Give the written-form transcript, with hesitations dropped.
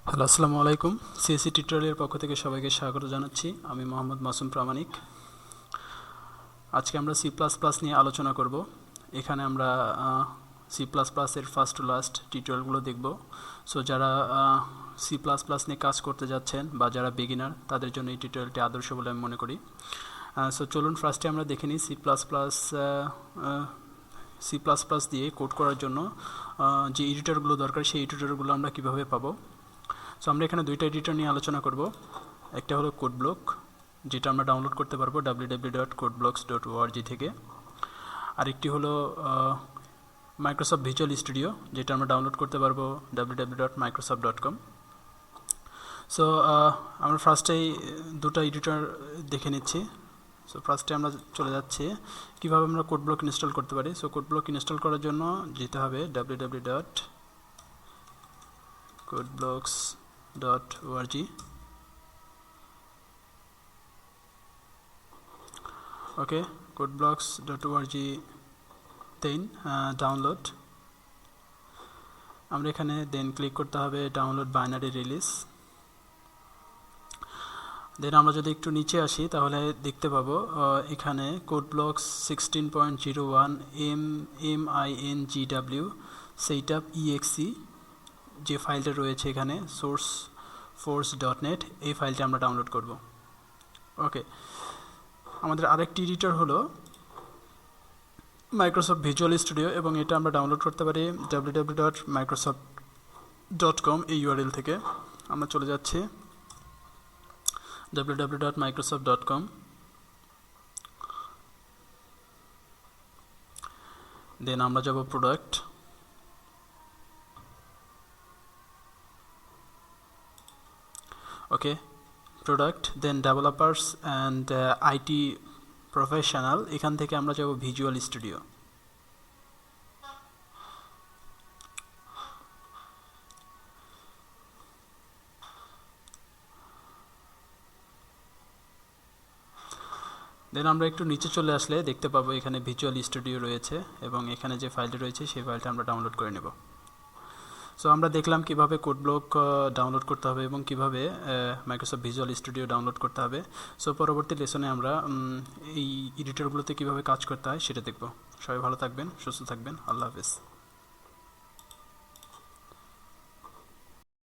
Hello, আসসালামু আলাইকুম। CSC টিউটোরিয়ালের পক্ষ থেকে সবাইকে স্বাগত জানাচ্ছি। আমি মোহাম্মদ মাসুম প্রামাণিক। আজকে আমরা সি প্লাস প্লাস নিয়ে আলোচনা করব। এখানে আমরা সি প্লাস প্লাসের ফার্স্ট টু লাস্ট টিউটোরিয়ালগুলো দেখব। সো যারা সি প্লাস প্লাস নিয়ে কাজ করতে যাচ্ছেন বা যারা বিগিনার, তাদের জন্য এই টিউটোরিয়ালটি আদর্শ বলে আমি মনে করি। সো চলুন ফার্স্টে আমরা দেখে নিই সি প্লাস প্লাস দিয়ে কোড করার জন্য যে এডিটরগুলো দরকার, সেই এডিটরগুলো আমরা কীভাবে পাবো। সো আমরা এখানে দুইটা এডিটর নিয়ে আলোচনা করব। একটা হলো কোড ব্লক, যেটা আমরা ডাউনলোড করতে পারবো www.codeblocks.org থেকে। আরেকটি হলো মাইক্রোসফট ভিজুয়াল স্টুডিও, যেটা আমরা ডাউনলোড করতে পারবো www.microsoft.com। সো আমরা ফার্স্টেই দুটো এডিটর দেখে নিচ্ছি। সো ফার্স্টে আমরা চলে যাচ্ছি কীভাবে আমরা কোড ব্লক ইনস্টল করতে পারি। সো কোড ব্লক ইনস্টল করার জন্য যেতে হবে www.codeblocks.org। ওকে, codeblocks.org দেন ডাউনলোড। আমরা এখানে দেন ক্লিক করতে হবে ডাউনলোড বাইনারি রিলিজ। দেন আমরা যদি একটু নিচে আসি তাহলে দেখতে পাবো এখানে codeblocks 16.01 MINGW setup exe যে ফাইলটা রয়েছে এখানে sourceforce.net, এই ফাইলটা আমরা ডাউনলোড করব। ওকে, আমাদের আরেকটি এডিটর হলো মাইক্রোসফট ভিজুয়াল স্টুডিও, এবং এটা আমরা ডাউনলোড করতে পারি www.microsoft.com এই ইউআরএল থেকে। আমরা চলে যাচ্ছি www.microsoft.com। দেন আমরা যাব product. Okay, product, then developers and IT professional, এখান থেকে আমরা যাব ভিজুয়াল স্টুডিও। দেন আমরা একটু নিচে চলে আসলে দেখতে পাবো এখানে ভিজুয়াল স্টুডিও রয়েছে, এবং এখানে যে ফাইলটা রয়েছে সেই ফাইলটা আমরা ডাউনলোড করে নেব। সো আমরা দেখলাম কিভাবে কোড ব্লক ডাউনলোড করতে হবে এবং কিভাবে মাইক্রোসফট ভিজুয়াল স্টুডিও ডাউনলোড করতে হবে। সো পরবর্তী লেসনে আমরা এই এডিটরগুলোতে কিভাবে কাজ করতে হয় সেটা দেখব। সবাই ভালো থাকবেন, সুস্থ থাকবেন। আল্লাহ হাফেজ।